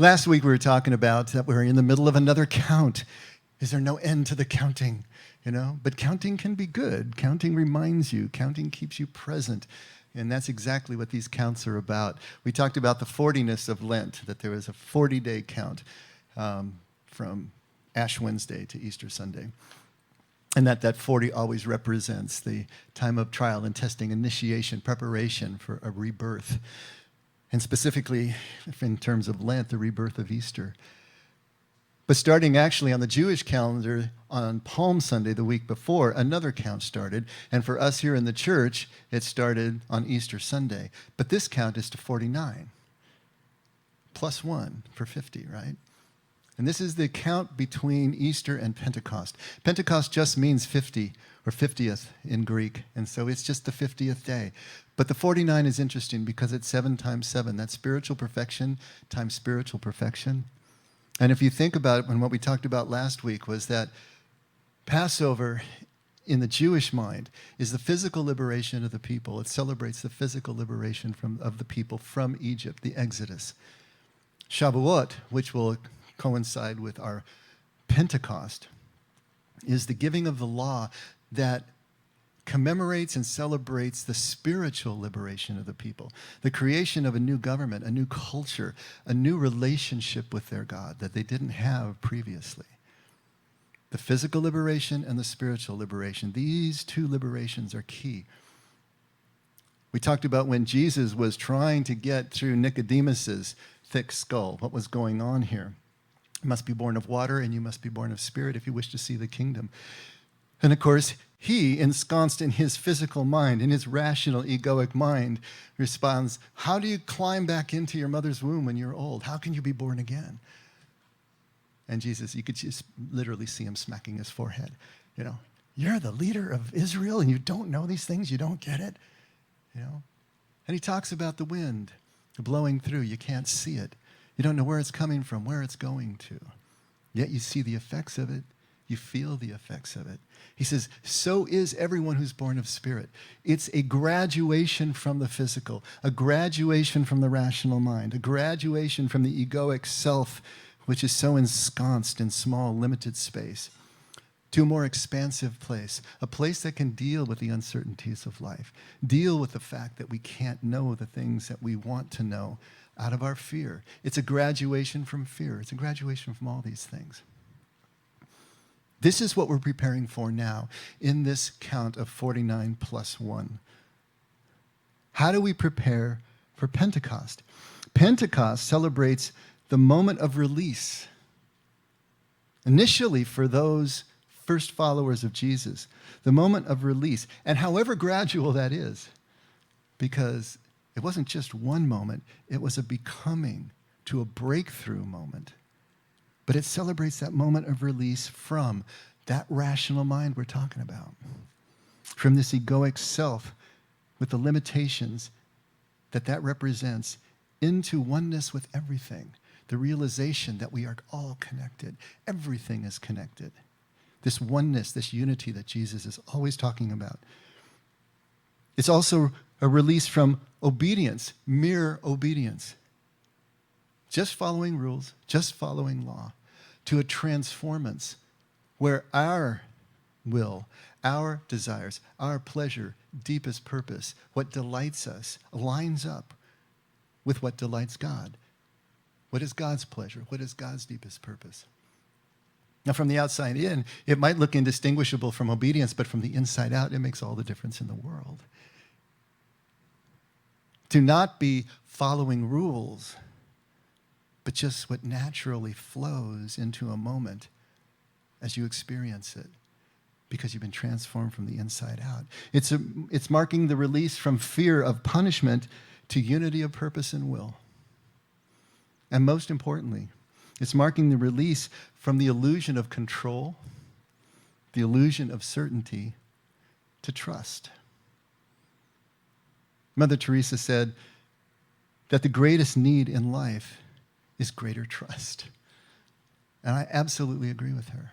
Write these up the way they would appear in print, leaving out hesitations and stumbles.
Last week we were talking about that we're in the middle of another count. Is there no end to the counting? But counting can be good. Counting reminds you. Counting keeps you present. And that's exactly what these counts are about. We talked about the 40ness of Lent, that there was a 40-day count from Ash Wednesday to Easter Sunday. And that 40 always represents the time of trial and testing, initiation, preparation for a rebirth. And specifically, in terms of Lent, the rebirth of Easter. But starting actually on the Jewish calendar on Palm Sunday, the week before, another count started. And for us here in the church, it started on Easter Sunday. But this count is to 49, plus 1 for 50, right? And this is the count between Easter and Pentecost. Pentecost just means 50, or 50th in Greek. And so it's just the 50th day. But the 49 is interesting because it's 7 times 7. That's spiritual perfection times spiritual perfection. And if you think about it, and what we talked about last week was that Passover in the Jewish mind is the physical liberation of the people. It celebrates the physical liberation of the people from Egypt, the Exodus. Shavuot, which will coincide with our Pentecost, is the giving of the law that commemorates and celebrates the spiritual liberation of the people, the creation of a new government, a new culture, a new relationship with their God that they didn't have previously. The physical liberation and the spiritual liberation, these two liberations are key. We talked about when Jesus was trying to get through Nicodemus's thick skull, what was going on here. You must be born of water and you must be born of spirit if you wish to see the kingdom. And of course, he, ensconced in his physical mind, in his rational, egoic mind, responds, how do you climb back into your mother's womb when you're old? How can you be born again? And Jesus, you could just literally see him smacking his forehead. You're the leader of Israel and you don't know these things, you don't get it. And he talks about the wind blowing through. You can't see it. You don't know where it's coming from, where it's going to. Yet you see the effects of it. You feel the effects of it. He says, so is everyone who's born of spirit. It's a graduation from the physical, a graduation from the rational mind, a graduation from the egoic self, which is so ensconced in small, limited space, to a more expansive place, a place that can deal with the uncertainties of life, deal with the fact that we can't know the things that we want to know out of our fear. It's a graduation from fear. It's a graduation from all these things. This is what we're preparing for now in this count of 49 plus 1. How do we prepare for Pentecost? Pentecost celebrates the moment of release. Initially, for those first followers of Jesus, the moment of release, and however gradual that is, because it wasn't just one moment, it was a becoming to a breakthrough moment. But it celebrates that moment of release from that rational mind we're talking about, from this egoic self with the limitations that represents, into oneness with everything, the realization that we are all connected. Everything is connected. This oneness, this unity that Jesus is always talking about. It's also a release from obedience, mere obedience. Just following rules, just following law, to a transformance where our will, our desires, our pleasure, deepest purpose, what delights us, lines up with what delights God. What is God's pleasure? What is God's deepest purpose? Now, from the outside in, it might look indistinguishable from obedience, but from the inside out, it makes all the difference in the world. To not be following rules, but just what naturally flows into a moment as you experience it, because you've been transformed from the inside out. It's marking the release from fear of punishment to unity of purpose and will. And most importantly, it's marking the release from the illusion of control, the illusion of certainty, to trust. Mother Teresa said that the greatest need in life is greater trust. And I absolutely agree with her.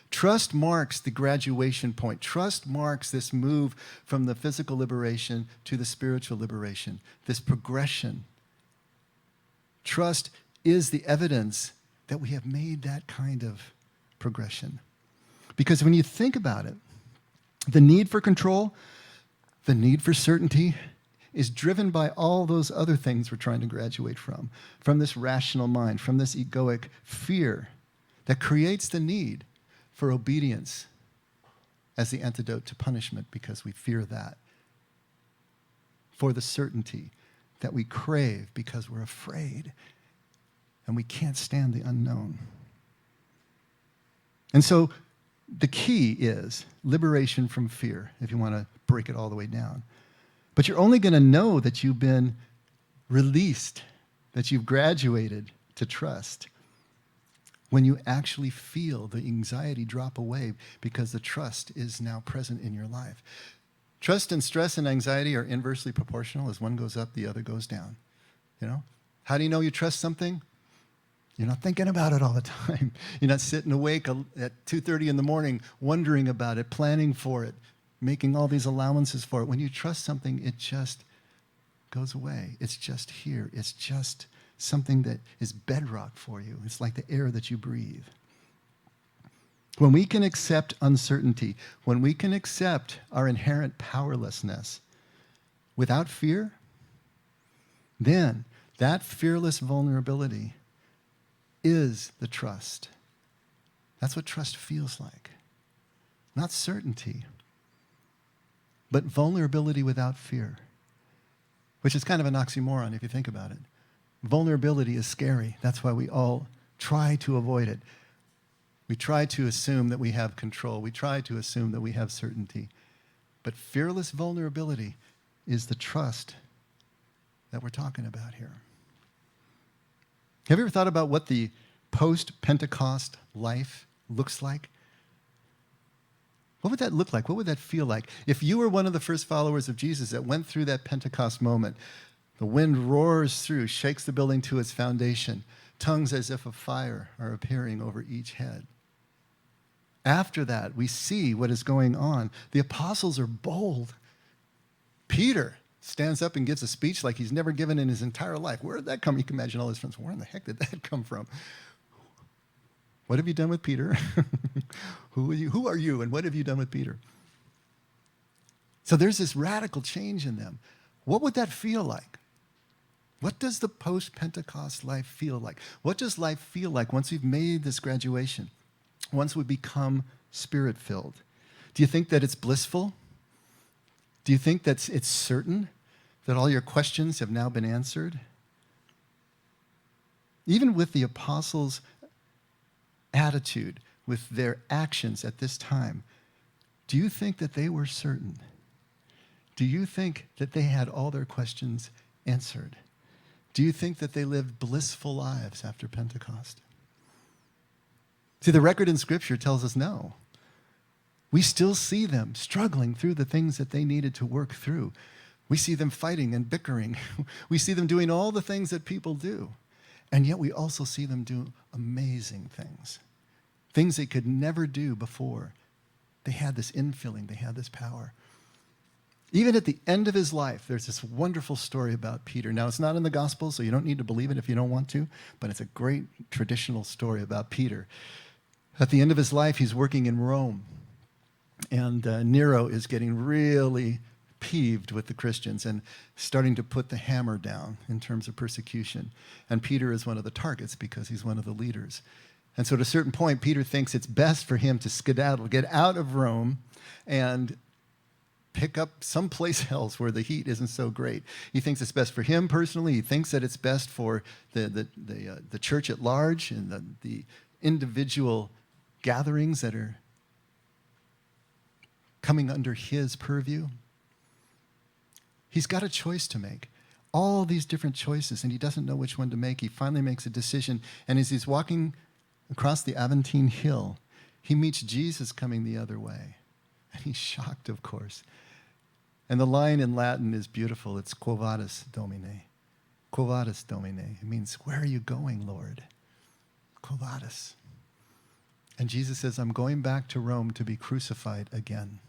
Trust marks the graduation point. Trust marks this move from the physical liberation to the spiritual liberation, this progression. Trust is the evidence that we have made that kind of progression. Because when you think about it, the need for control, the need for certainty, is driven by all those other things we're trying to graduate from this rational mind, from this egoic fear that creates the need for obedience as the antidote to punishment because we fear that, for the certainty that we crave because we're afraid and we can't stand the unknown. And so the key is liberation from fear, if you want to break it all the way down. But you're only going to know that you've been released, that you've graduated to trust, when you actually feel the anxiety drop away because the trust is now present in your life. Trust and stress and anxiety are inversely proportional. As one goes up, the other goes down. You know? How do you know you trust something? You're not thinking about it all the time. You're not sitting awake at 2:30 in the morning wondering about it, planning for it, making all these allowances for it. When you trust something, it just goes away. It's just here. It's just something that is bedrock for you. It's like the air that you breathe. When we can accept uncertainty, when we can accept our inherent powerlessness without fear, then that fearless vulnerability is the trust. That's what trust feels like. Not certainty, but vulnerability without fear, which is kind of an oxymoron if you think about it. Vulnerability is scary. That's why we all try to avoid it. We try to assume that we have control. We try to assume that we have certainty. But fearless vulnerability is the trust that we're talking about here. Have you ever thought about what the post-Pentecost life looks like? What would that look like? What would that feel like? If you were one of the first followers of Jesus that went through that Pentecost moment, the wind roars through, shakes the building to its foundation, tongues as if of fire are appearing over each head. After that, we see what is going on. The apostles are bold. Peter stands up and gives a speech like he's never given in his entire life. Where did that come? You can imagine all his friends. Where in the heck did that come from? What have you done with Peter? Who are you? And what have you done with Peter? So there's this radical change in them. What would that feel like? What does the post-Pentecost life feel like? What does life feel like once we've made this graduation? Once we become spirit-filled? Do you think that it's blissful? Do you think that it's certain that all your questions have now been answered? Even with the apostles' attitude, with their actions at this time, do you think that they were certain? Do you think that they had all their questions answered? Do you think that they lived blissful lives after Pentecost? See, the record in Scripture tells us no. We still see them struggling through the things that they needed to work through. We see them fighting and bickering. We see them doing all the things that people do. And yet we also see them do amazing things they could never do before. They had this infilling. They had this power. Even at the end of his life, there's this wonderful story about Peter. Now, it's not in the Gospels, so you don't need to believe it if you don't want to, but it's a great traditional story about Peter. At the end of his life, he's working in Rome, and Nero is getting really peeved with the Christians and starting to put the hammer down in terms of persecution. And Peter is one of the targets because he's one of the leaders. And so at a certain point, Peter thinks it's best for him to skedaddle, get out of Rome, and pick up someplace else where the heat isn't so great. He thinks it's best for him personally. He thinks that it's best for the church at large and the individual gatherings that are coming under his purview. He's got a choice to make. All these different choices, and he doesn't know which one to make. He finally makes a decision, and as he's walking across the Aventine Hill, he meets Jesus coming the other way. And he's shocked, of course. And the line in Latin is beautiful. It's Quo vadis, Domine. Quo vadis, Domine. It means, where are you going, Lord? Quo vadis. And Jesus says, I'm going back to Rome to be crucified again.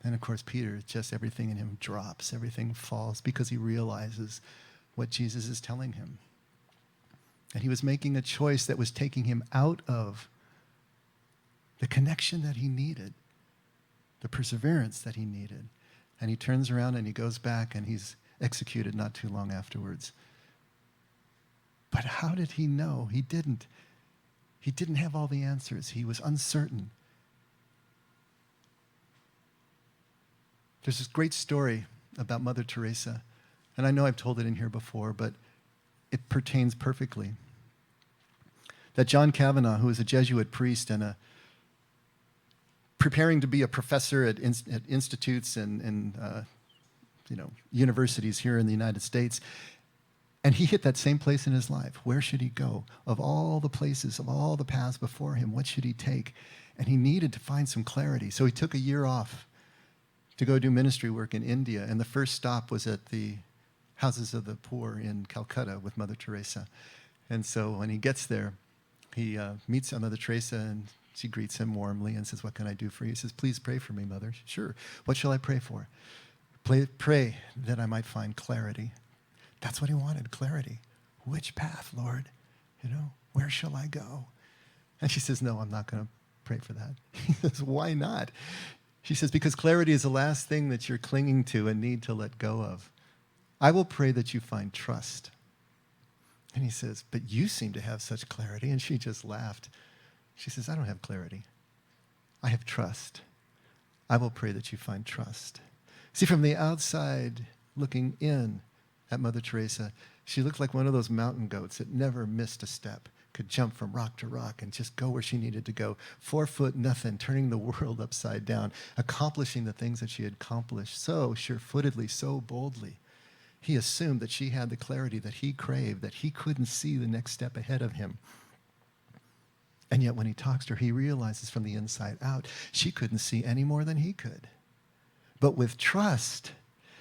And of course, Peter, just everything in him drops. Everything falls because he realizes what Jesus is telling him. And he was making a choice that was taking him out of the connection that he needed, the perseverance that he needed. And he turns around and he goes back and he's executed not too long afterwards. But how did he know? He didn't. He didn't have all the answers. He was uncertain. There's this great story about Mother Teresa, and I know I've told it in here before, but it pertains perfectly. That John Kavanaugh, who was a Jesuit priest and preparing to be a professor at institutes and universities here in the United States, and he hit that same place in his life. Where should he go? Of all the places, of all the paths before him, what should he take? And he needed to find some clarity. So he took a year off to go do ministry work in India. And the first stop was at the Houses of the Poor in Calcutta with Mother Teresa. And so when he gets there, he meets Mother Teresa, and she greets him warmly and says, "What can I do for you?" He says, "Please pray for me, Mother." "Sure. What shall I pray for?" Pray that I might find clarity." That's what he wanted, clarity. Which path, Lord? Where shall I go? And she says, "No, I'm not going to pray for that." He says, "Why not?" She says, "Because clarity is the last thing that you're clinging to and need to let go of. I will pray that you find trust." And he says, "But you seem to have such clarity." And she just laughed. She says, "I don't have clarity. I have trust. I will pray that you find trust." See, from the outside looking in at Mother Teresa, she looked like one of those mountain goats that never missed a step, could jump from rock to rock and just go where she needed to go. 4 foot nothing, turning the world upside down, accomplishing the things that she had accomplished so sure-footedly, so boldly. He assumed that she had the clarity that he craved, that he couldn't see the next step ahead of him. And yet when he talks to her, he realizes from the inside out, she couldn't see any more than he could. But with trust,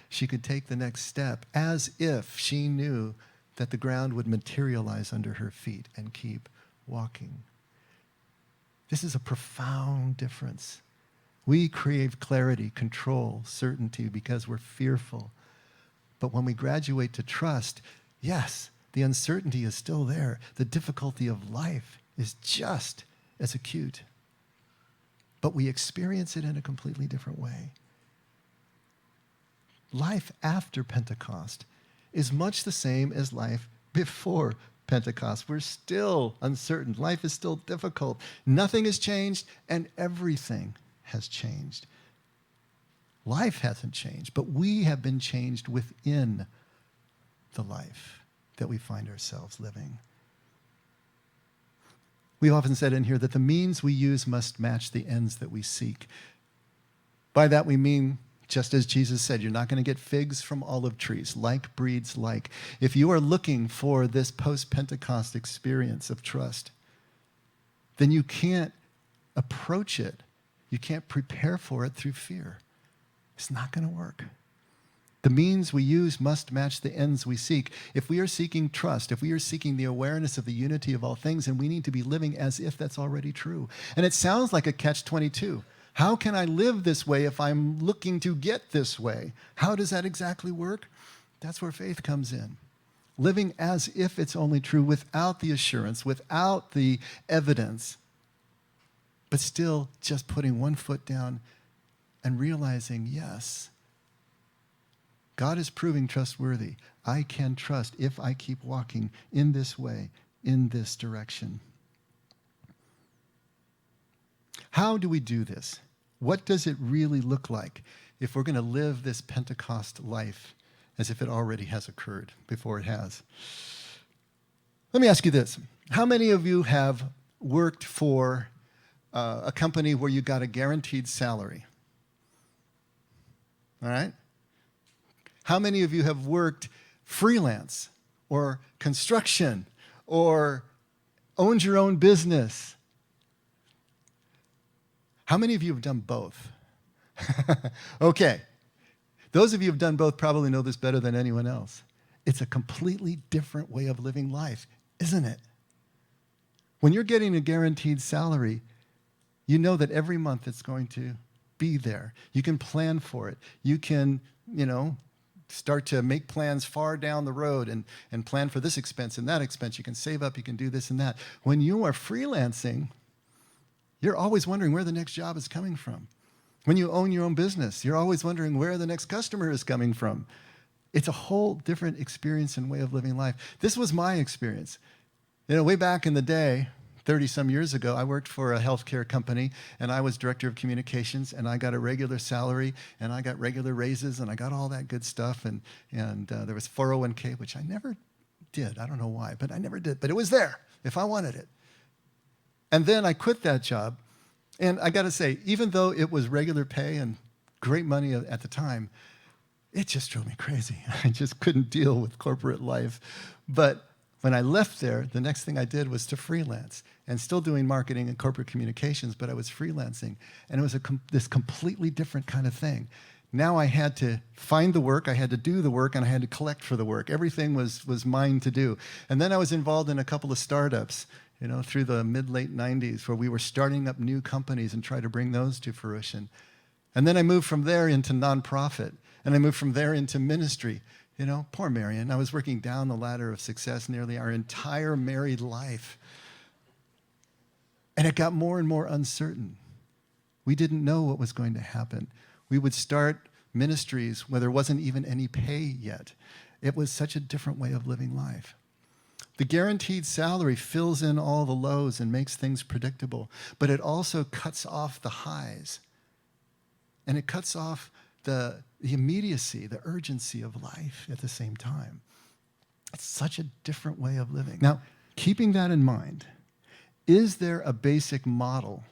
she could take the next step as if she knew that the ground would materialize under her feet and keep walking. This is a profound difference. We crave clarity, control, certainty because we're fearful. But when we graduate to trust, yes, the uncertainty is still there. The difficulty of life is just as acute. But we experience it in a completely different way. Life after Pentecost is much the same as life before Pentecost. We're still uncertain. Life is still difficult. Nothing has changed, and everything has changed. Life hasn't changed, but we have been changed within the life that we find ourselves living. We've often said in here that the means we use must match the ends that we seek. By that we mean, just as Jesus said, you're not going to get figs from olive trees. Like breeds like. If you are looking for this post-Pentecost experience of trust, then you can't approach it. You can't prepare for it through fear. It's not going to work. The means we use must match the ends we seek. If we are seeking trust, if we are seeking the awareness of the unity of all things, then we need to be living as if that's already true. And it sounds like a catch-22. How can I live this way if I'm looking to get this way? How does that exactly work? That's where faith comes in. Living as if it's only true without the assurance, without the evidence, but still just putting one foot down and realizing, yes, God is proving trustworthy. I can trust if I keep walking in this way, in this direction. How do we do this? What does it really look like if we're going to live this Pentecost life as if it already has occurred before it has? Let me ask you this. How many of you have worked for a company where you got a guaranteed salary? All right? How many of you have worked freelance or construction or owned your own business? How many of you have done both? Okay. Those of you who have done both probably know this better than anyone else. It's a completely different way of living life, isn't it? When you're getting a guaranteed salary, you know that every month it's going to be there. You can plan for it. You can, start to make plans far down the road and plan for this expense and that expense. You can save up, you can do this and that. When you are freelancing, you're always wondering where the next job is coming from. When you own your own business, you're always wondering where the next customer is coming from. It's a whole different experience and way of living life. This was my experience. Way back in the day, 30-some years ago, I worked for a healthcare company, and I was director of communications, and I got a regular salary, and I got regular raises, and I got all that good stuff, and there was 401k, which I never did. I don't know why, but I never did. But it was there if I wanted it. And then I quit that job, and I got to say, even though it was regular pay and great money at the time, it just drove me crazy. I just couldn't deal with corporate life. But when I left there, the next thing I did was to freelance, and still doing marketing and corporate communications, but I was freelancing. And it was this completely different kind of thing. Now I had to find the work, I had to do the work, and I had to collect for the work. Everything was mine to do. And then I was involved in a couple of startups, through the mid-late 90s, where we were starting up new companies and try to bring those to fruition. And then I moved from there into nonprofit, and I moved from there into ministry. Poor Marion. I was working down the ladder of success nearly our entire married life. And it got more and more uncertain. We didn't know what was going to happen. We would start ministries where there wasn't even any pay yet. It was such a different way of living life. The guaranteed salary fills in all the lows and makes things predictable, but it also cuts off the highs. And it cuts off the immediacy, the urgency of life at the same time. It's such a different way of living. Now, keeping that in mind, is there a basic model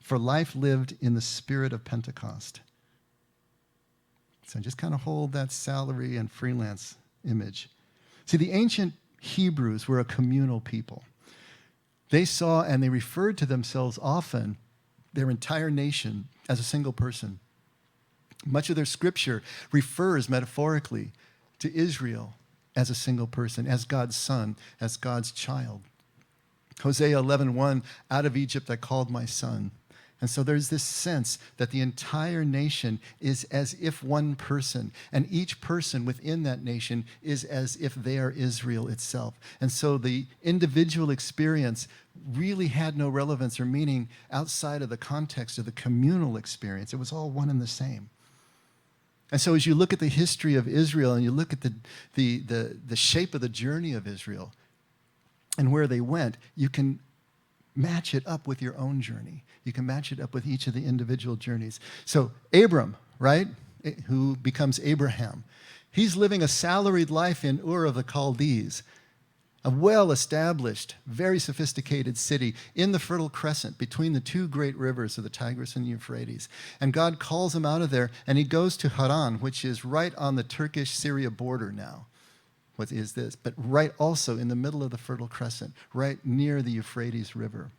for life lived in the spirit of Pentecost? So just kind of hold that salary and freelance image. See, the ancient Hebrews were a communal people. They saw and they referred to themselves often, their entire nation, as a single person. Much of their scripture refers metaphorically to Israel as a single person, as God's son, as God's child. Hosea 11:1, out of Egypt I called my son. And so there's this sense that the entire nation is as if one person, and each person within that nation is as if they are Israel itself. And so the individual experience really had no relevance or meaning outside of the context of the communal experience. It was all one and the same. And so as you look at the history of Israel and you look at the shape of the journey of Israel and where they went, you can match it up with your own journey. You can match it up with each of the individual journeys. So Abram, right, who becomes Abraham, he's living a salaried life in Ur of the Chaldees, a well-established, very sophisticated city in the Fertile Crescent between the two great rivers of the Tigris and Euphrates. And God calls him out of there, and he goes to Haran, which is right on the Turkish-Syria border now. What is this? But right also in the middle of the Fertile Crescent, right near the Euphrates River.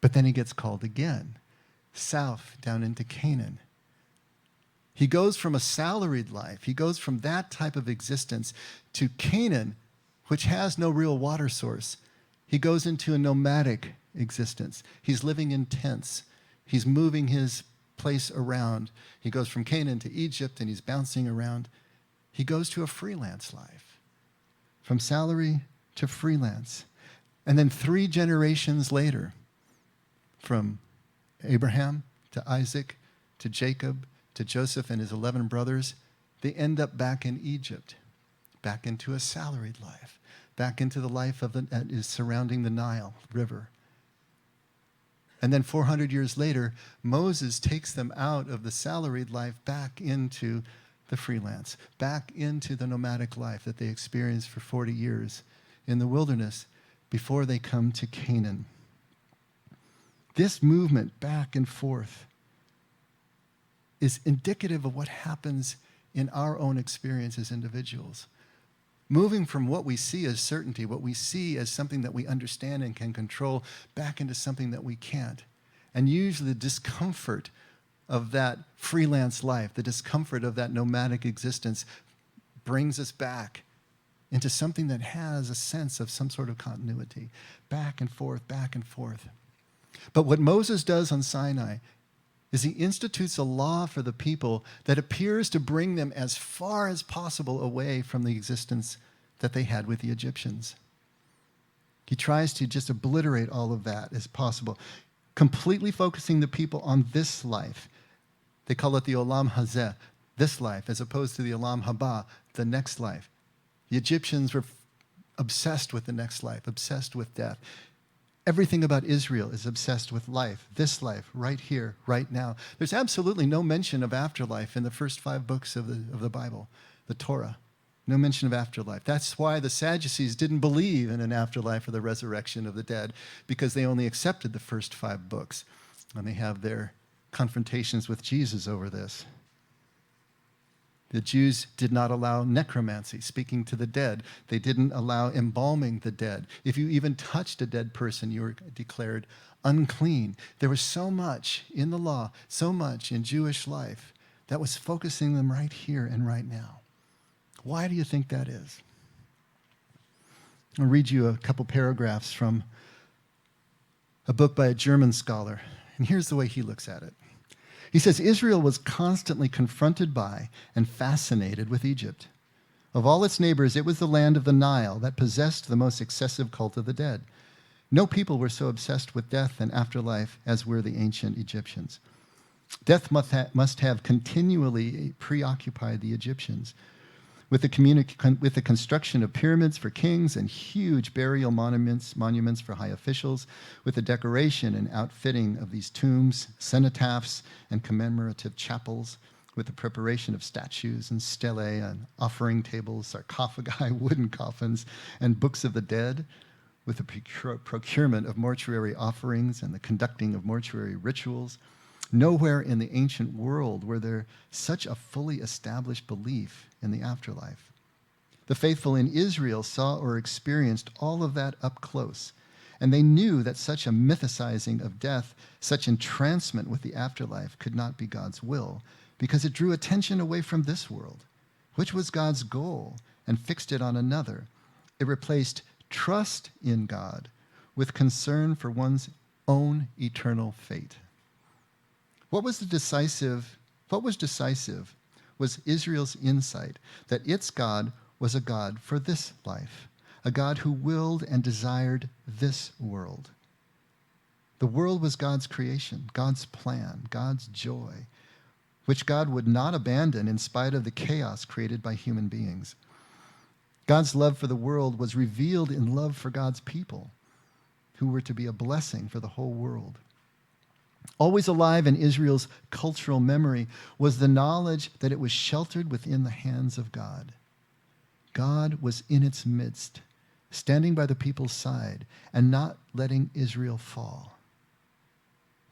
But then he gets called again, south down into Canaan. He goes from a salaried life, he goes from that type of existence to Canaan, which has no real water source. He goes into a nomadic existence. He's living in tents. He's moving his place around. He goes from Canaan to Egypt, and he's bouncing around. He goes to a freelance life, from salary to freelance. And then 3 generations later, from Abraham to Isaac to Jacob to Joseph and his 11 brothers, they end up back in Egypt, back into a salaried life, back into the life that is surrounding the Nile River. And then 400 years later, Moses takes them out of the salaried life back into the freelance, back into the nomadic life that they experienced for 40 years in the wilderness before they come to Canaan. This movement back and forth is indicative of what happens in our own experience as individuals. Moving from what we see as certainty, what we see as something that we understand and can control, back into something that we can't. And usually the discomfort of that freelance life, the discomfort of that nomadic existence brings us back into something that has a sense of some sort of continuity, back and forth, back and forth. But what Moses does on Sinai is he institutes a law for the people that appears to bring them as far as possible away from the existence that they had with the Egyptians. He tries to just obliterate all of that as possible, completely focusing the people on this life. They call it the olam hazeh, this life, as opposed to the olam haba, the next life. The Egyptians were obsessed with the next life, obsessed with death. Everything about Israel is obsessed with life, this life, right here, right now. There's absolutely no mention of afterlife in the first 5 books of the Bible, the Torah. No mention of afterlife. That's why the Sadducees didn't believe in an afterlife or the resurrection of the dead, because they only accepted the first 5 books. And they have their confrontations with Jesus over this. The Jews did not allow necromancy, speaking to the dead. They didn't allow embalming the dead. If you even touched a dead person, you were declared unclean. There was so much in the law, so much in Jewish life that was focusing them right here and right now. Why do you think that is? I'll read you a couple paragraphs from a book by a German scholar, and here's the way he looks at it. He says, Israel was constantly confronted by and fascinated with Egypt. Of all its neighbors, it was the land of the Nile that possessed the most excessive cult of the dead. No people were so obsessed with death and afterlife as were the ancient Egyptians. Death must have continually preoccupied the Egyptians. With the construction of pyramids for kings and huge burial monuments for high officials, with the decoration and outfitting of these tombs, cenotaphs, and commemorative chapels, with the preparation of statues and stelae and offering tables, sarcophagi, wooden coffins, and books of the dead, with the procurement of mortuary offerings and the conducting of mortuary rituals. Nowhere in the ancient world were there such a fully established belief in the afterlife. The faithful in Israel saw or experienced all of that up close, and they knew that such a mythicizing of death, such entrancement with the afterlife could not be God's will, because it drew attention away from this world, which was God's goal, and fixed it on another. It replaced trust in God with concern for one's own eternal fate. What was decisive was Israel's insight that its God was a God for this life, a God who willed and desired this world. The world was God's creation, God's plan, God's joy, which God would not abandon in spite of the chaos created by human beings. God's love for the world was revealed in love for God's people, who were to be a blessing for the whole world. Always alive in Israel's cultural memory was the knowledge that it was sheltered within the hands of God. God was in its midst, standing by the people's side and not letting Israel fall.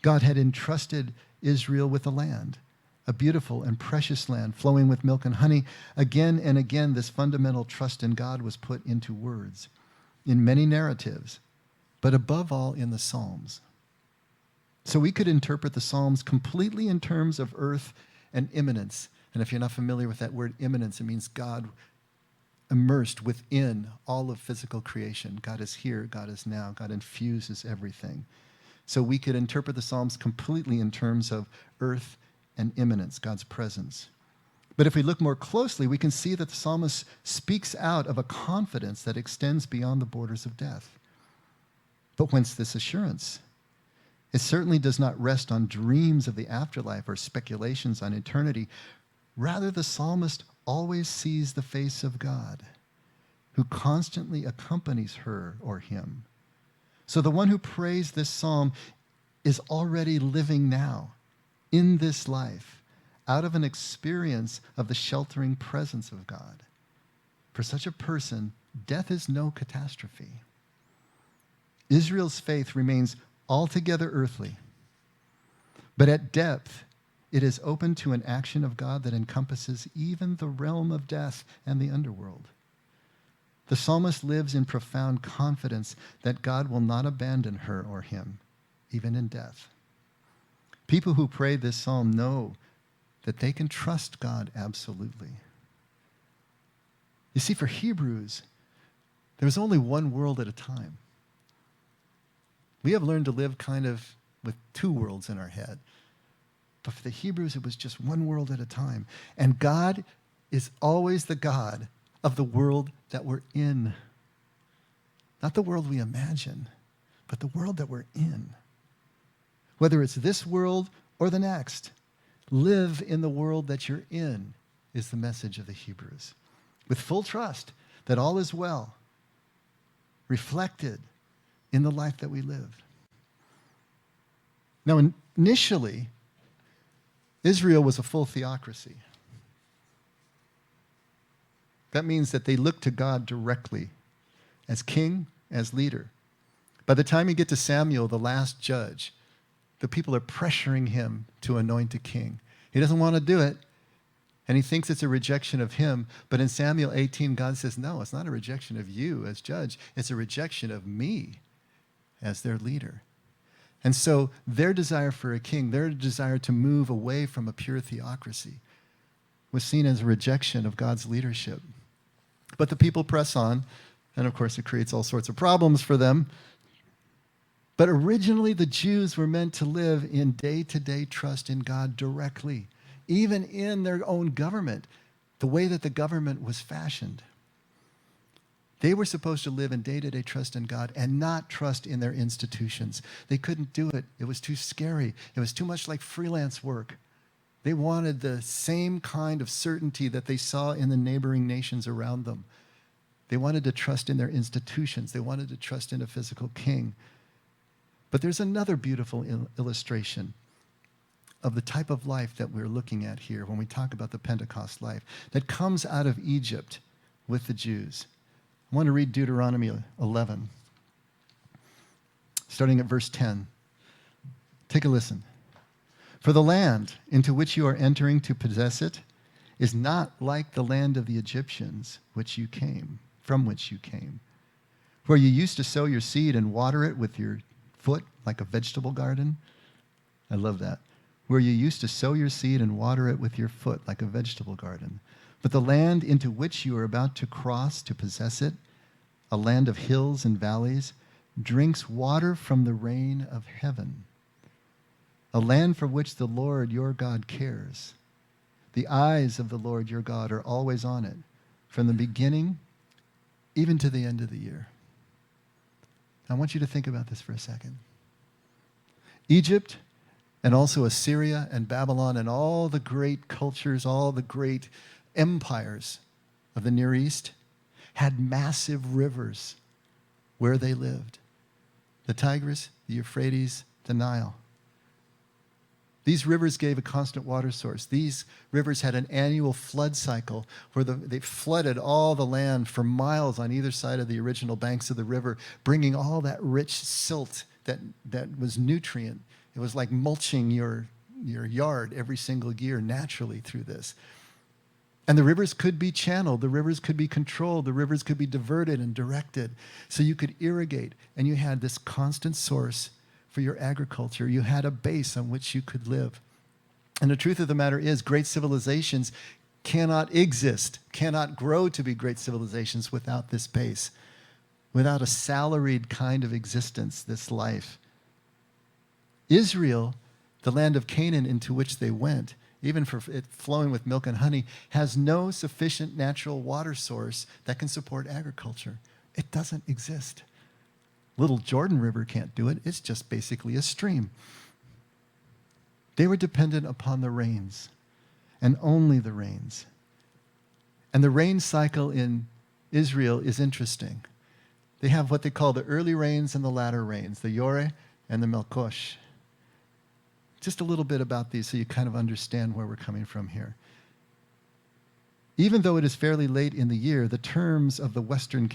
God had entrusted Israel with a land, a beautiful and precious land flowing with milk and honey. Again and again, this fundamental trust in God was put into words, in many narratives, but above all in the Psalms. So we could interpret the Psalms completely in terms of earth and immanence. And if you're not familiar with that word immanence, it means God immersed within all of physical creation. God is here, God is now, God infuses everything. So we could interpret the Psalms completely in terms of earth and immanence, God's presence. But if we look more closely, we can see that the psalmist speaks out of a confidence that extends beyond the borders of death. But whence this assurance? It certainly does not rest on dreams of the afterlife or speculations on eternity. Rather, the psalmist always sees the face of God, who constantly accompanies her or him. So the one who prays this psalm is already living now, in this life, out of an experience of the sheltering presence of God. For such a person, death is no catastrophe. Israel's faith remains altogether earthly, but at depth, it is open to an action of God that encompasses even the realm of death and the underworld. The psalmist lives in profound confidence that God will not abandon her or him, even in death. People who pray this psalm know that they can trust God absolutely. You see, for Hebrews, there's only one world at a time. We have learned to live kind of with 2 worlds in our head. But for the Hebrews, it was just one world at a time. And God is always the God of the world that we're in. Not the world we imagine, but the world that we're in. Whether it's this world or the next, live in the world that you're in is the message of the Hebrews. With full trust that all is well, reflected in the life that we live. Now, initially, Israel was a full theocracy. That means that they looked to God directly as king, as leader. By the time you get to Samuel, the last judge, the people are pressuring him to anoint a king. He doesn't want to do it, and he thinks it's a rejection of him. But in Samuel 18, God says, no, it's not a rejection of you as judge. It's a rejection of me as their leader. And so their desire for a king, their desire to move away from a pure theocracy was seen as a rejection of God's leadership. But the people press on, and of course it creates all sorts of problems for them. But originally the Jews were meant to live in day-to-day trust in God directly, even in their own government, the way that the government was fashioned. They were supposed to live in day-to-day trust in God and not trust in their institutions. They couldn't do it. It was too scary. It was too much like freelance work. They wanted the same kind of certainty that they saw in the neighboring nations around them. They wanted to trust in their institutions. They wanted to trust in a physical king. But there's another beautiful illustration of the type of life that we're looking at here when we talk about the Pentecost life that comes out of Egypt with the Jews. I want to read Deuteronomy 11, starting at verse 10. Take a listen. For the land into which you are entering to possess it is not like the land of the Egyptians from which you came, where you used to sow your seed and water it with your foot like a vegetable garden. I love that. Where you used to sow your seed and water it with your foot like a vegetable garden. But the land into which you are about to cross to possess it, a land of hills and valleys, drinks water from the rain of heaven, a land for which the Lord your God cares. The eyes of the Lord your God are always on it, from the beginning even to the end of the year. I want you to think about this for a second. Egypt, and also Assyria and Babylon and all the great cultures, all the great empires of the Near East had massive rivers where they lived. The Tigris, the Euphrates, the Nile. These rivers gave a constant water source. These rivers had an annual flood cycle where they flooded all the land for miles on either side of the original banks of the river, bringing all that rich silt that was nutrient. It was like mulching your yard every single year naturally through this. And the rivers could be channeled, the rivers could be controlled, the rivers could be diverted and directed. So you could irrigate, and you had this constant source for your agriculture. You had a base on which you could live. And the truth of the matter is, great civilizations cannot exist, cannot grow to be great civilizations without this base, without a salaried kind of existence, this life. Israel, the land of Canaan into which they went, even for it flowing with milk and honey, has no sufficient natural water source that can support agriculture. It doesn't exist. Little Jordan River can't do it. It's just basically a stream. They were dependent upon the rains, and only the rains. And the rain cycle in Israel is interesting. They have what they call the early rains and the latter rains, the Yoreh and the Melkosh. Just a little bit about these so you kind of understand where we're coming from here. Even though it is fairly late in the year, in terms of the Western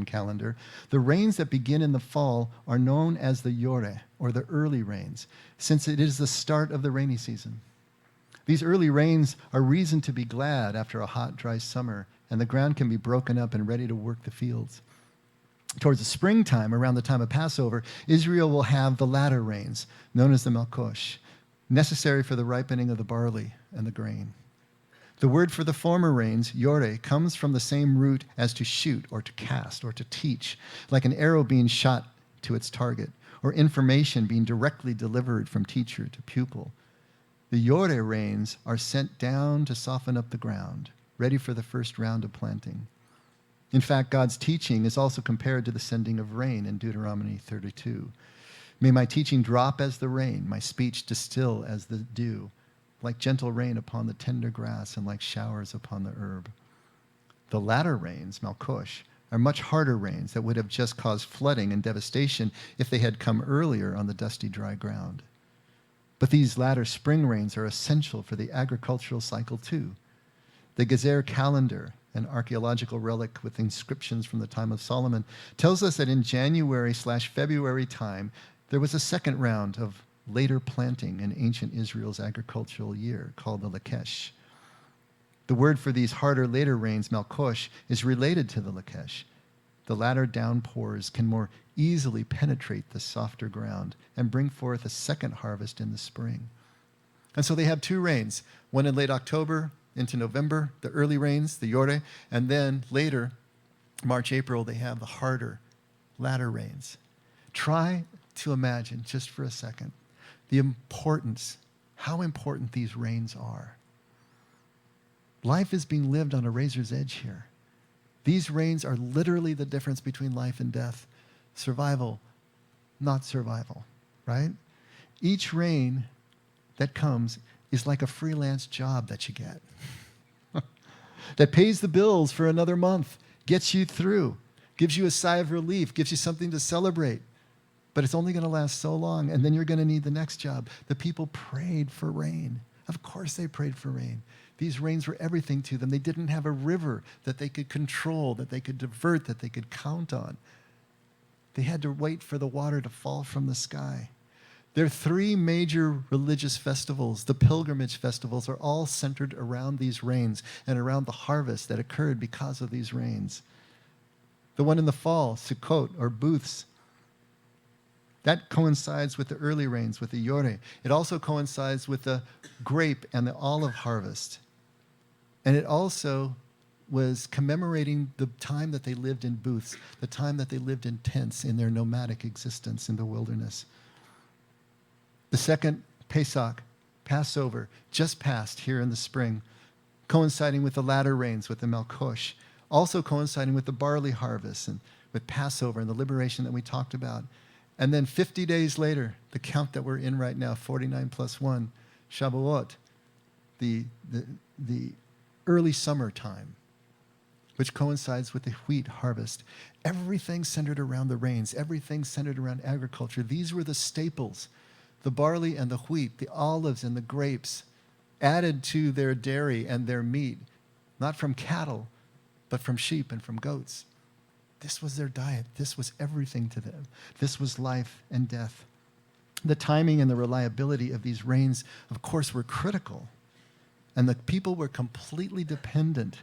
calendar, the rains that begin in the fall are known as the Yoreh, or the early rains, since it is the start of the rainy season. These early rains are reason to be glad after a hot, dry summer, and the ground can be broken up and ready to work the fields. Towards the springtime, around the time of Passover, Israel will have the latter rains, known as the Melkosh, necessary for the ripening of the barley and the grain. The word for the former rains, Yoreh, comes from the same root as to shoot or to cast or to teach, like an arrow being shot to its target, or information being directly delivered from teacher to pupil. The Yore rains are sent down to soften up the ground, ready for the first round of planting. In fact, God's teaching is also compared to the sending of rain in Deuteronomy 32. May my teaching drop as the rain, my speech distill as the dew, like gentle rain upon the tender grass and like showers upon the herb. The latter rains, Malkush, are much harder rains that would have just caused flooding and devastation if they had come earlier on the dusty, dry ground. But these latter spring rains are essential for the agricultural cycle too. The Gezer calendar, an archaeological relic with inscriptions from the time of Solomon, tells us that in January/February time, there was a second round of later planting in ancient Israel's agricultural year called the Lakesh. The word for these harder later rains, Malkush, is related to the Lakesh. The latter downpours can more easily penetrate the softer ground and bring forth a second harvest in the spring. And so they have two rains, one in late October into November, the early rains, the Yore, and then later, March, April, they have the harder latter rains. Try to imagine, just for a second, the importance, how important these rains are. Life is being lived on a razor's edge here. These rains are literally the difference between life and death. Survival, not survival, right? Each rain that comes is like a freelance job that you get that pays the bills for another month, gets you through, gives you a sigh of relief, gives you something to celebrate. But it's only going to last so long, and then you're going to need the next job. The people prayed for rain. Of course they prayed for rain. These rains were everything to them. They didn't have a river that they could control, that they could divert, that they could count on. They had to wait for the water to fall from the sky. Their three major religious festivals, the pilgrimage festivals, are all centered around these rains and around the harvest that occurred because of these rains. The one in the fall, Sukkot, or booths, that coincides with the early rains, with the Yore. It also coincides with the grape and the olive harvest. And it also was commemorating the time that they lived in booths, the time that they lived in tents in their nomadic existence in the wilderness. The second Pesach, Passover, just passed here in the spring, coinciding with the latter rains, with the Malkush, also coinciding with the barley harvest and with Passover and the liberation that we talked about. And then 50 days later, the count that we're in right now, 49 plus 1, Shavuot, the early summertime, which coincides with the wheat harvest. Everything centered around the rains, everything centered around agriculture. These were the staples, the barley and the wheat, the olives and the grapes, added to their dairy and their meat, not from cattle, but from sheep and from goats. This was their diet. This was everything to them. This was life and death. The timing and the reliability of these rains, of course, were critical. And the people were completely dependent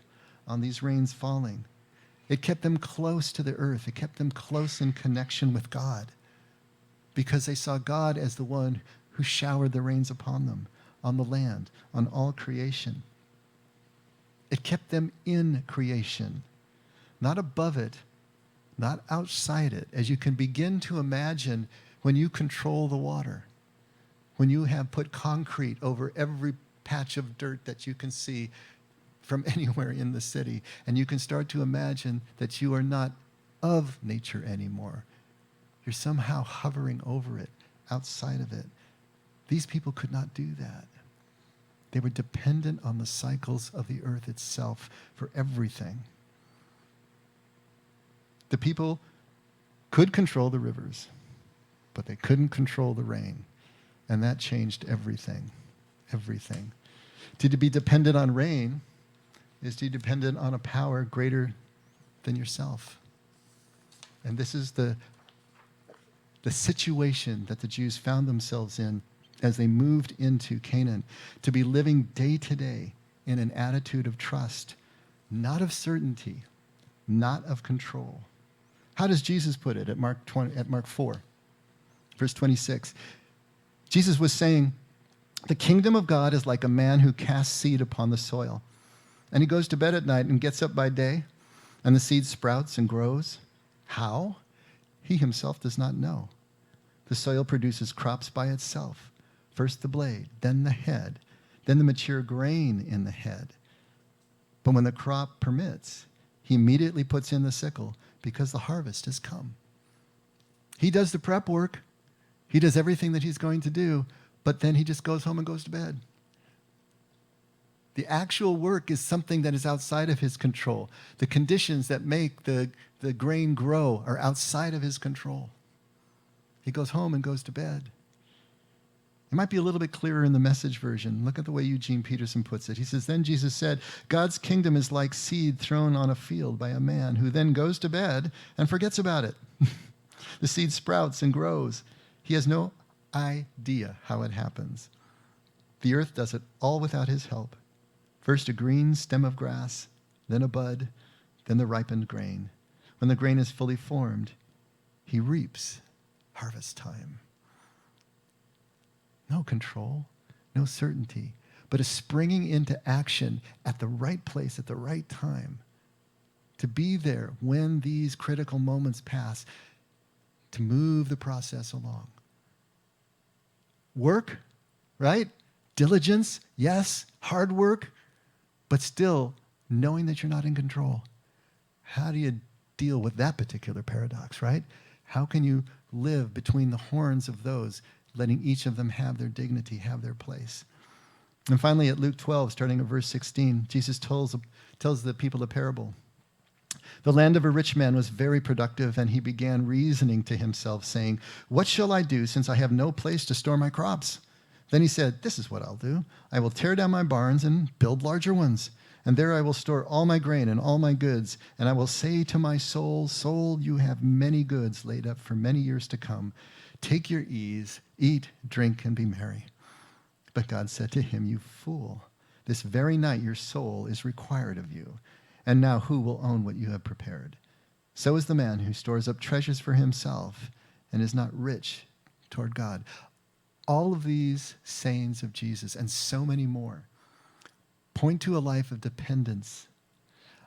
on these rains falling. It kept them close to the earth. It kept them close in connection with God, because they saw God as the one who showered the rains upon them, on the land, on all creation. It kept them in creation, not above it, not outside it, as you can begin to imagine when you control the water, when you have put concrete over every patch of dirt that you can see from anywhere in the city, and you can start to imagine that you are not of nature anymore. You're somehow hovering over it, outside of it. These people could not do that. They were dependent on the cycles of the earth itself for everything. The people could control the rivers, but they couldn't control the rain. And that changed everything, everything. To be dependent on rain is to be dependent on a power greater than yourself. And this is the situation that the Jews found themselves in as they moved into Canaan, to be living day to day in an attitude of trust, not of certainty, not of control. How does Jesus put it at Mark 4, verse 26? Jesus was saying, the kingdom of God is like a man who casts seed upon the soil. And he goes to bed at night and gets up by day, and the seed sprouts and grows. How? He himself does not know. The soil produces crops by itself. First the blade, then the head, then the mature grain in the head. But when the crop permits, he immediately puts in the sickle because the harvest has come. He does the prep work. He does everything that he's going to do, but then he just goes home and goes to bed. The actual work is something that is outside of his control. The conditions that make the grain grow are outside of his control. He goes home and goes to bed. It might be a little bit clearer in the Message version. Look at the way Eugene Peterson puts it. He says, then Jesus said, God's kingdom is like seed thrown on a field by a man who then goes to bed and forgets about it. The seed sprouts and grows. He has no idea how it happens. The earth does it all without his help. First a green stem of grass, then a bud, then the ripened grain. When the grain is fully formed, he reaps. Harvest time. No control, no certainty, but a springing into action at the right place at the right time. To be there when these critical moments pass, to move the process along. Work, right? Diligence, yes. Hard work, but still knowing that you're not in control. How do you deal with that particular paradox, right? How can you live between the horns of those, letting each of them have their dignity, have their place? And finally, at Luke 12, starting at verse 16, Jesus tells the people a parable. The land of a rich man was very productive, and he began reasoning to himself, saying, what shall I do, since I have no place to store my crops? Then he said, this is what I'll do. I will tear down my barns and build larger ones, and there I will store all my grain and all my goods. And I will say to my soul, soul, you have many goods laid up for many years to come. Take your ease, eat, drink, and be merry. But God said to him, you fool, this very night your soul is required of you. And now who will own what you have prepared? So is the man who stores up treasures for himself and is not rich toward God. All of these sayings of Jesus and so many more point to a life of dependence,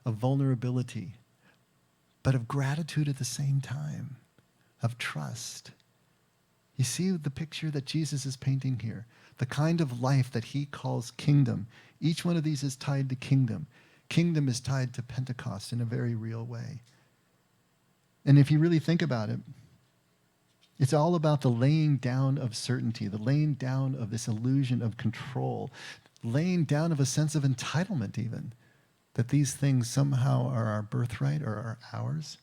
of vulnerability, but of gratitude at the same time, of trust. You see the picture that Jesus is painting here, the kind of life that he calls kingdom. Each one of these is tied to kingdom. Kingdom is tied to Pentecost in a very real way. And if you really think about it, it's all about the laying down of certainty, the laying down of this illusion of control, laying down of a sense of entitlement even, that these things somehow are our birthright or are ours.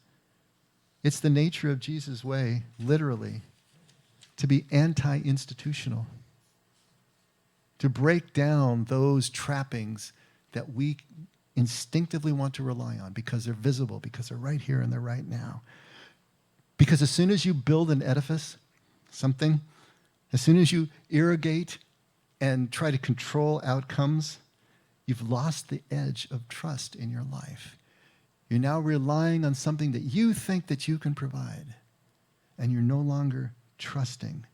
It's the nature of Jesus' way, literally, to be anti-institutional, to break down those trappings that we instinctively want to rely on because they're visible, because they're right here and they're right now. Because as soon as you build an edifice, something, as soon as you irrigate and try to control outcomes, you've lost the edge of trust in your life. You're now relying on something that you think that you can provide, and you're no longer trusting.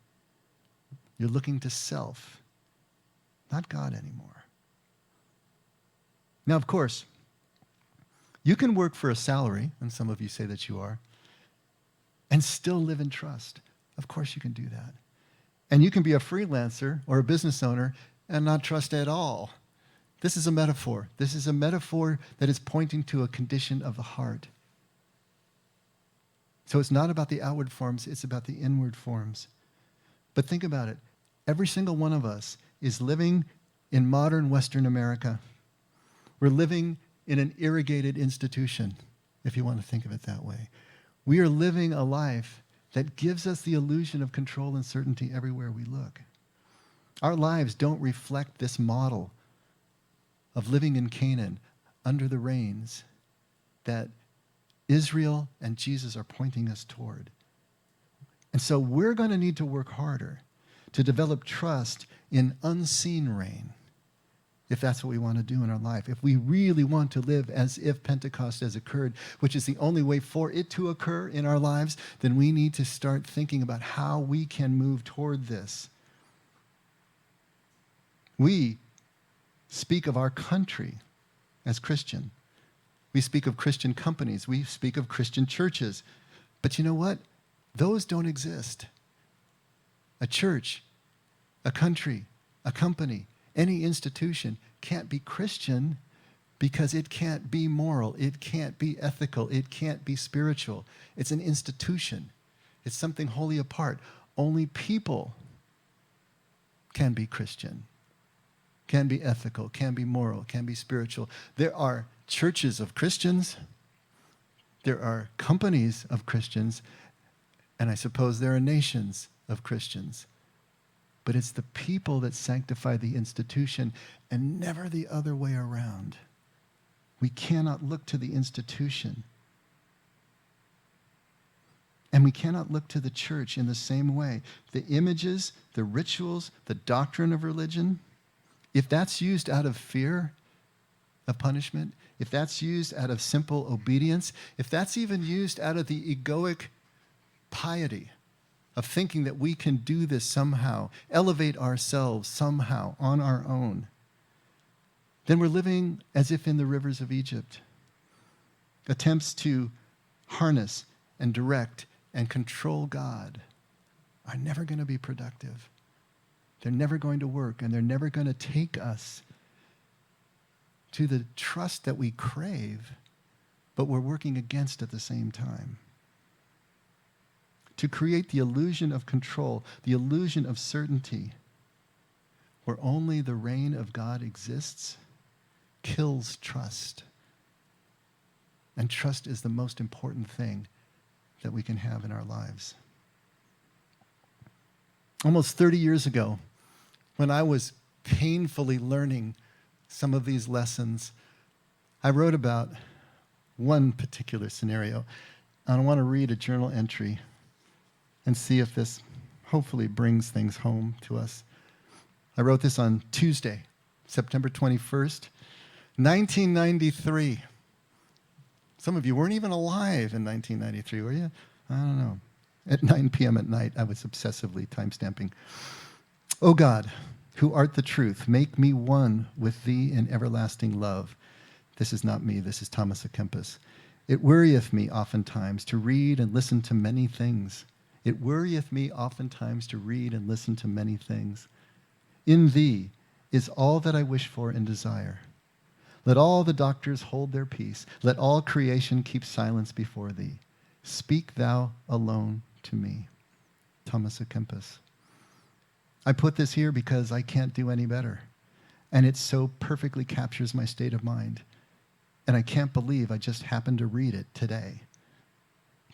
You're looking to self, not God anymore. Now, of course, you can work for a salary, and some of you say that you are, and still live in trust. Of course you can do that. And you can be a freelancer or a business owner and not trust at all. This is a metaphor. This is a metaphor that is pointing to a condition of the heart. So it's not about the outward forms, it's about the inward forms. But think about it. Every single one of us is living in modern Western America. We're living in an irrigated institution, if you want to think of it that way. We are living a life that gives us the illusion of control and certainty everywhere we look. Our lives don't reflect this model of living in Canaan under the reins that Israel and Jesus are pointing us toward. And so we're going to need to work harder to develop trust in unseen rain, if that's what we want to do in our life. If we really want to live as if Pentecost has occurred, which is the only way for it to occur in our lives, then we need to start thinking about how we can move toward this. We speak of our country as Christian. We speak of Christian companies. We speak of Christian churches. But you know what? Those don't exist. A church A country, a company, any institution can't be Christian because it can't be moral, it can't be ethical, it can't be spiritual. It's an institution. It's something wholly apart. Only people can be Christian, can be ethical, can be moral, can be spiritual. There are churches of Christians, there are companies of Christians, and I suppose there are nations of Christians. But it's the people that sanctify the institution and never the other way around. We cannot look to the institution. And we cannot look to the church in the same way. The images, the rituals, the doctrine of religion, if that's used out of fear of punishment, if that's used out of simple obedience, if that's even used out of the egoic piety of thinking that we can do this somehow, elevate ourselves somehow on our own, then we're living as if in the rivers of Egypt. Attempts to harness and direct and control God are never going to be productive. They're never going to work, and they're never going to take us to the trust that we crave, but we're working against at the same time. To create the illusion of control, the illusion of certainty, where only the reign of God exists, kills trust. And trust is the most important thing that we can have in our lives. Almost 30 years ago, when I was painfully learning some of these lessons, I wrote about one particular scenario. I want to read a journal entry and see if this hopefully brings things home to us. I wrote this on Tuesday, September 21st, 1993. Some of you weren't even alive in 1993, were you? I don't know. At 9 p.m. at night, I was obsessively time-stamping. O God, who art the truth, make me one with thee in everlasting love. This is not me, this is Thomas à Kempis. It worrieth me oftentimes to read and listen to many things. It worrieth me oftentimes to read and listen to many things. In thee is all that I wish for and desire. Let all the doctors hold their peace. Let all creation keep silence before thee. Speak thou alone to me. Thomas à Kempis. I put this here because I can't do any better. And it so perfectly captures my state of mind. And I can't believe I just happened to read it today.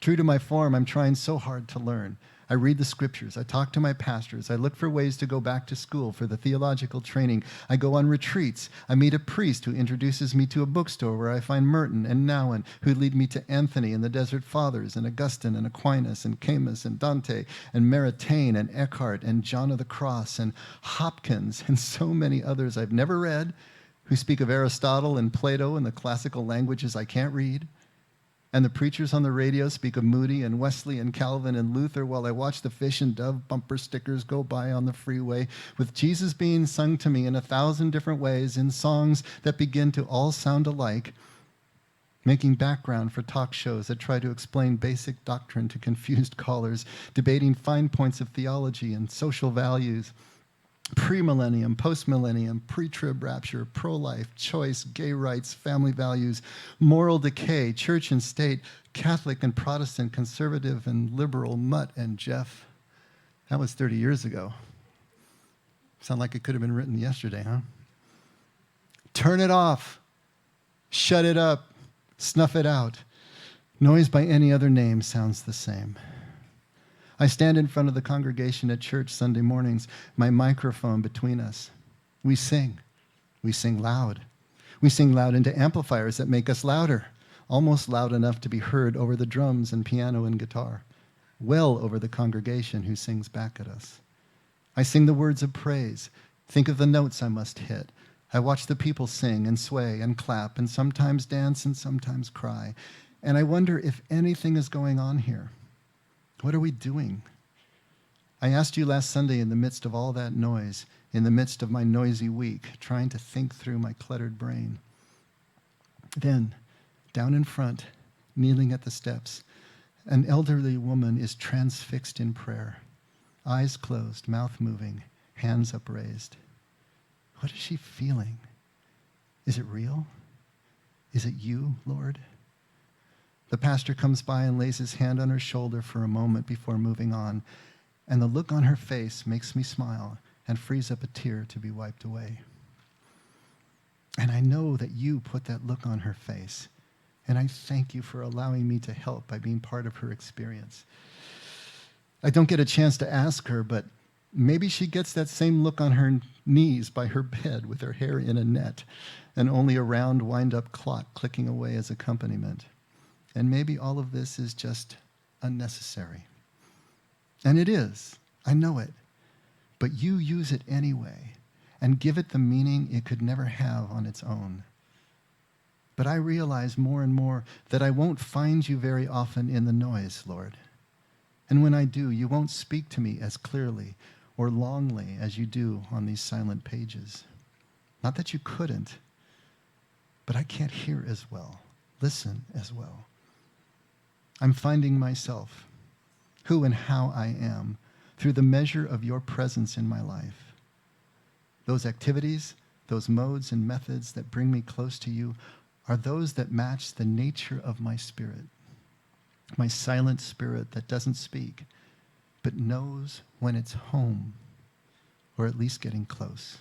True to my form, I'm trying so hard to learn. I read the scriptures. I talk to my pastors. I look for ways to go back to school for the theological training. I go on retreats. I meet a priest who introduces me to a bookstore where I find Merton and Nouwen, who lead me to Anthony and the Desert Fathers and Augustine and Aquinas and Camus and Dante and Maritain and Eckhart and John of the Cross and Hopkins and so many others I've never read, who speak of Aristotle and Plato and the classical languages I can't read. And the preachers on the radio speak of Moody and Wesley and Calvin and Luther while I watch the fish and dove bumper stickers go by on the freeway, with Jesus being sung to me in 1,000 different ways in songs that begin to all sound alike, making background for talk shows that try to explain basic doctrine to confused callers, debating fine points of theology and social values, pre-millennium, post-millennium, pre-trib rapture, pro-life, choice, gay rights, family values, moral decay, church and state, Catholic and Protestant, conservative and liberal, Mutt and Jeff. That was 30 years ago. Sound like it could have been written yesterday, huh? Turn it off. Shut it up. Snuff it out. Noise by any other name sounds the same. I stand in front of the congregation at church Sunday mornings, my microphone between us. We sing. We sing loud. We sing loud into amplifiers that make us louder, almost loud enough to be heard over the drums and piano and guitar, well over the congregation who sings back at us. I sing the words of praise, think of the notes I must hit. I watch the people sing and sway and clap and sometimes dance and sometimes cry. And I wonder if anything is going on here. What are we doing? I asked you last Sunday in the midst of all that noise, in the midst of my noisy week, trying to think through my cluttered brain. Then, down in front, kneeling at the steps, an elderly woman is transfixed in prayer, eyes closed, mouth moving, hands upraised. What is she feeling? Is it real? Is it you, Lord? The pastor comes by and lays his hand on her shoulder for a moment before moving on, and the look on her face makes me smile and frees up a tear to be wiped away. And I know that you put that look on her face, and I thank you for allowing me to help by being part of her experience. I don't get a chance to ask her, but maybe she gets that same look on her knees by her bed with her hair in a net and only a round wind-up clock clicking away as accompaniment. And maybe all of this is just unnecessary. And it is. I know it. But you use it anyway and give it the meaning it could never have on its own. But I realize more and more that I won't find you very often in the noise, Lord. And when I do, you won't speak to me as clearly or longly as you do on these silent pages. Not that you couldn't, but I can't hear as well, listen as well. I'm finding myself, who and how I am, through the measure of your presence in my life. Those activities, those modes and methods that bring me close to you are those that match the nature of my spirit, my silent spirit that doesn't speak, but knows when it's home, or at least getting close.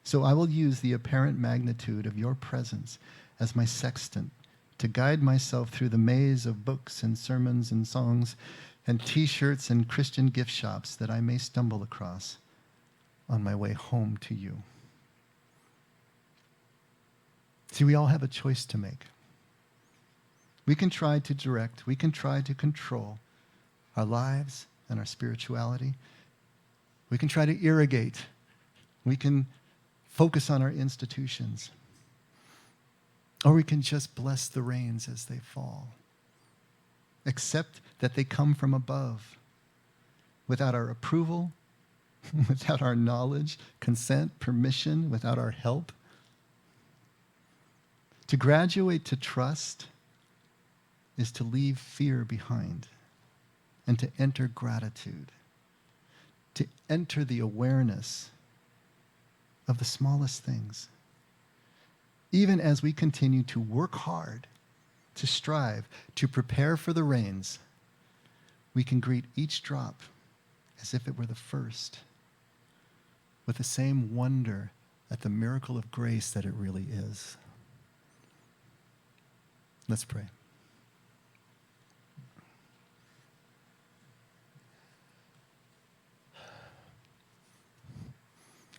So I will use the apparent magnitude of your presence as my sextant to guide myself through the maze of books and sermons and songs and T-shirts and Christian gift shops that I may stumble across on my way home to you. See, we all have a choice to make. We can try to direct, we can try to control our lives and our spirituality. We can try to irrigate. We can focus on our institutions. Or we can just bless the rains as they fall. Accept that they come from above, without our approval, without our knowledge, consent, permission, without our help. To graduate to trust is to leave fear behind and to enter gratitude, to enter the awareness of the smallest things. Even as we continue to work hard, to strive, to prepare for the rains, we can greet each drop as if it were the first, with the same wonder at the miracle of grace that it really is. Let's pray.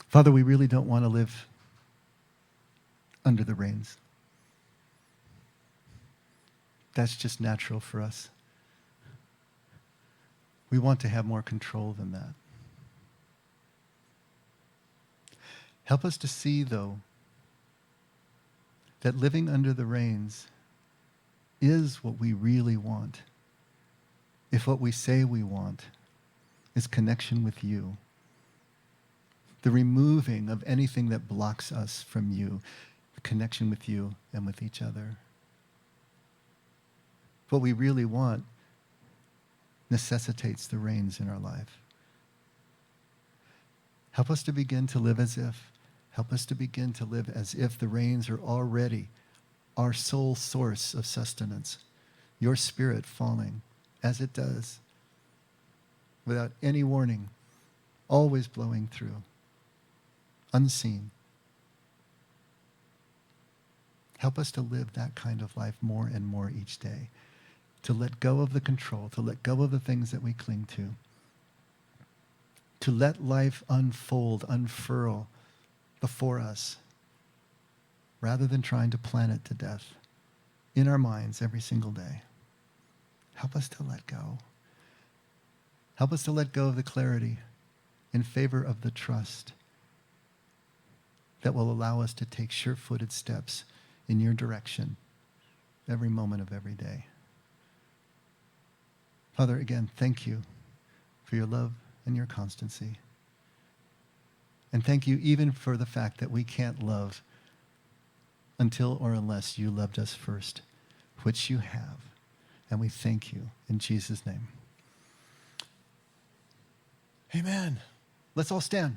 Father, we really don't want to live under the rains. That's just natural for us. We want to have more control than that. Help us to see, though, that living under the rains is what we really want. If what we say we want is connection with you, the removing of anything that blocks us from you, the connection with you and with each other. What we really want necessitates the rains in our life. Help us to begin to live as if. Help us to begin to live as if the rains are already our sole source of sustenance. Your Spirit falling, as it does, without any warning, always blowing through, unseen. Help us to live that kind of life more and more each day, to let go of the control, to let go of the things that we cling to let life unfold, unfurl before us, rather than trying to plan it to death in our minds every single day. Help us to let go. Help us to let go of the clarity in favor of the trust that will allow us to take sure-footed steps in your direction every moment of every day. Father, again, thank you for your love and your constancy. And thank you even for the fact that we can't love until or unless you loved us first, which you have. And we thank you in Jesus' name. Amen. Let's all stand.